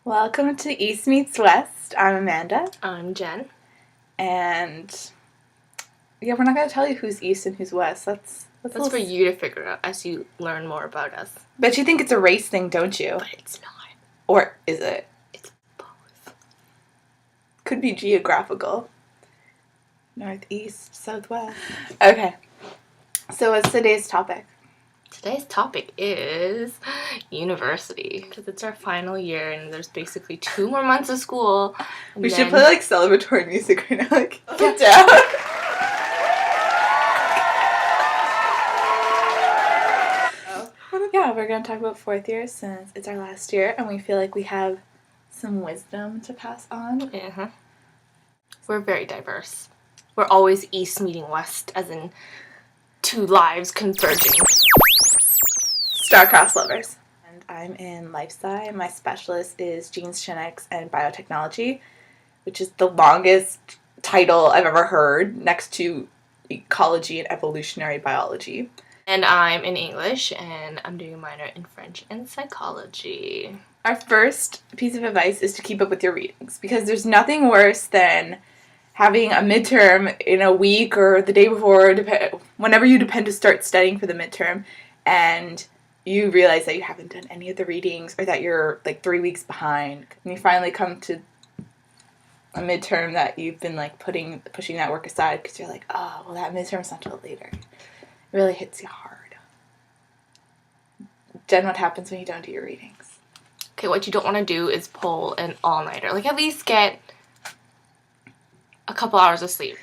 Welcome to East Meets West. I'm Amanda. I'm Jen. And yeah, we're not going to tell you who's East and who's West. That's for you to figure out as you learn more about us. But you think it's a race thing, don't you? But it's not. Or is it? It's both. Could be geographical. Northeast, southwest. Okay. So what's today's topic? Today's topic is university. Because it's our final year and there's basically 2 more months of school. We should play like celebratory music right now. Like, get down. Yeah, we're going to talk about 4th year since it's our last year and we feel like we have some wisdom to pass on. Yeah. We're very diverse. We're always East meeting West, as in 2 lives converging. Star-crossed lovers. And I'm in life sci. My specialist is genes, genetics, and biotechnology, which is the longest title I've ever heard next to ecology and evolutionary biology. And I'm in English, and I'm doing a minor in French and psychology. Our first piece of advice is to keep up with your readings, because there's nothing worse than having a midterm in a week or the day before, whenever you depend to start studying for the midterm, and you realize that you haven't done any of the readings or that you're like 3 weeks behind. And you finally come to a midterm that you've been like pushing that work aside because you're like, oh, well, that midterm's not till later. It really hits you hard. Jen, what happens when you don't do your readings? Okay, what you don't want to do is pull an all-nighter. Like, at least get a couple hours of sleep.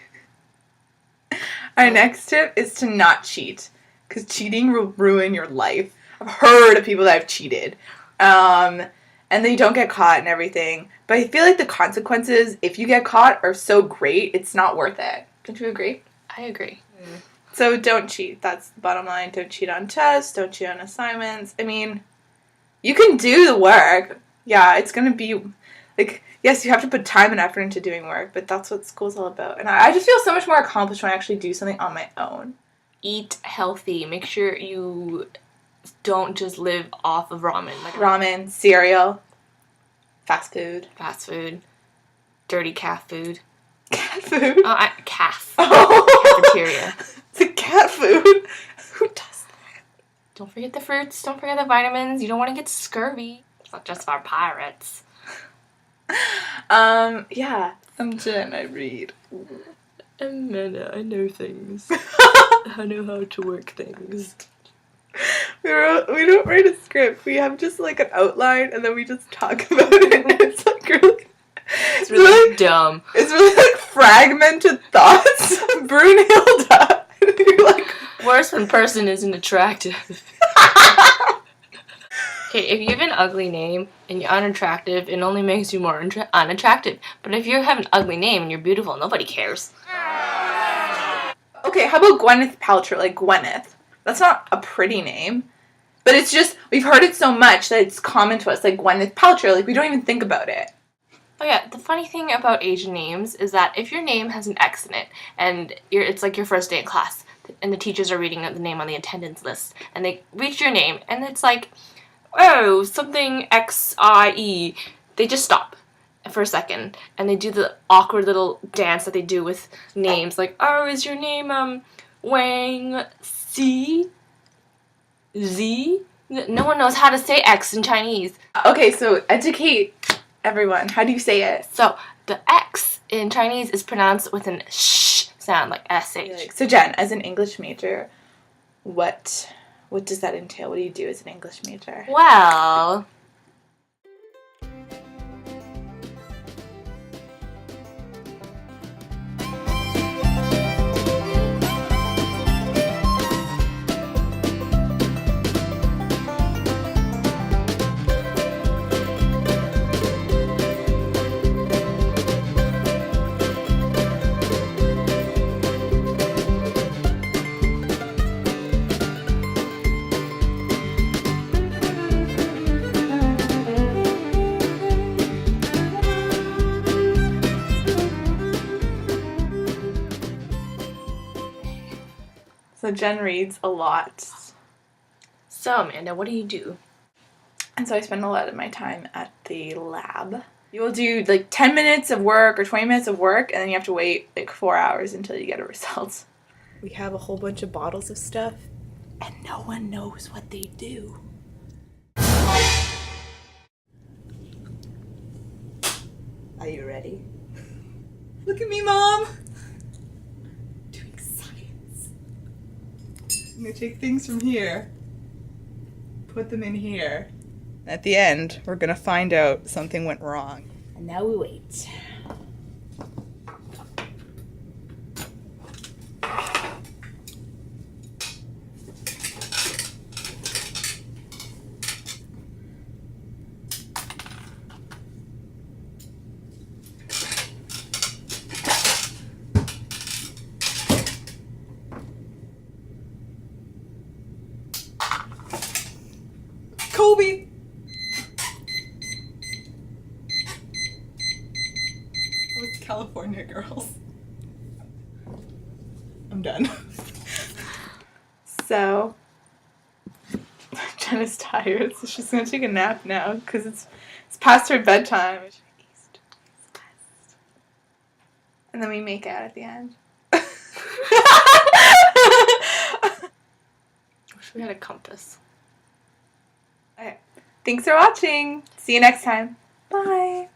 Our next tip is to not cheat, because cheating will ruin your life. I've heard of people that have cheated, and they don't get caught and everything. But I feel like the consequences, if you get caught, are so great, it's not worth it. Don't you agree? I agree. So don't cheat. That's the bottom line. Don't cheat on tests. Don't cheat on assignments. I mean, you can do the work. Yeah, it's going to be, like, yes, you have to put time and effort into doing work, but that's what school's all about. And I just feel so much more accomplished when I actually do something on my own. Eat healthy. Make sure you don't just live off of ramen. Like ramen, cereal, fast food, dirty calf food. Cat food? Oh, calf. Oh. Cafeteria. The cat food? Who does that? Don't forget the fruits. Don't forget the vitamins. You don't want to get scurvy. It's not just for our pirates. Yeah. I'm Jen, I read. Amanda, I know things. I know how to work things. We don't write a script. We have just like an outline and then we just talk about it. And it's like really dumb. It's really like fragmented thoughts. Brunhilde. You're like, worse when person isn't attractive. Okay, if you have an ugly name and you're unattractive, it only makes you more unattractive. But if you have an ugly name and you're beautiful, nobody cares. Okay, how about Gwyneth Paltrow? Like Gwyneth. That's not a pretty name. But it's just, we've heard it so much that it's common to us. Like Gwyneth Paltrow, like we don't even think about it. Oh yeah, the funny thing about Asian names is that if your name has an X in it, and it's like your first day in class, and the teachers are reading the name on the attendance list, and they reach your name, and it's like, oh, something X-I-E, they just stop for a second, and they do the awkward little dance that they do with names, like, oh, is your name, Wang Si? Z? No one knows how to say X in Chinese. Okay, so educate everyone. How do you say it? So, the X in Chinese is pronounced with an sh sound, like S-H. So Jen, as an English major, what does that entail? What do you do as an English major? Well, So Jen reads a lot. so Amanda, what do you do? And so I spend a lot of my time at the lab. You will do like 10 minutes of work or 20 minutes of work, and then you have to wait like 4 hours until you get a result. We have a whole bunch of bottles of stuff, and no one knows what they do. Are you ready? Look at me, Mom! Doing science. I'm gonna take things from here, put them in here. At the end, we're gonna find out something went wrong. And now we wait. Kobe! With California girls. I'm done. So, Jenna's tired, so she's gonna take a nap now because it's past her bedtime. East, west. And then we make out at the end. Wish we had a compass. Okay. Thanks for watching. See you next time. Bye.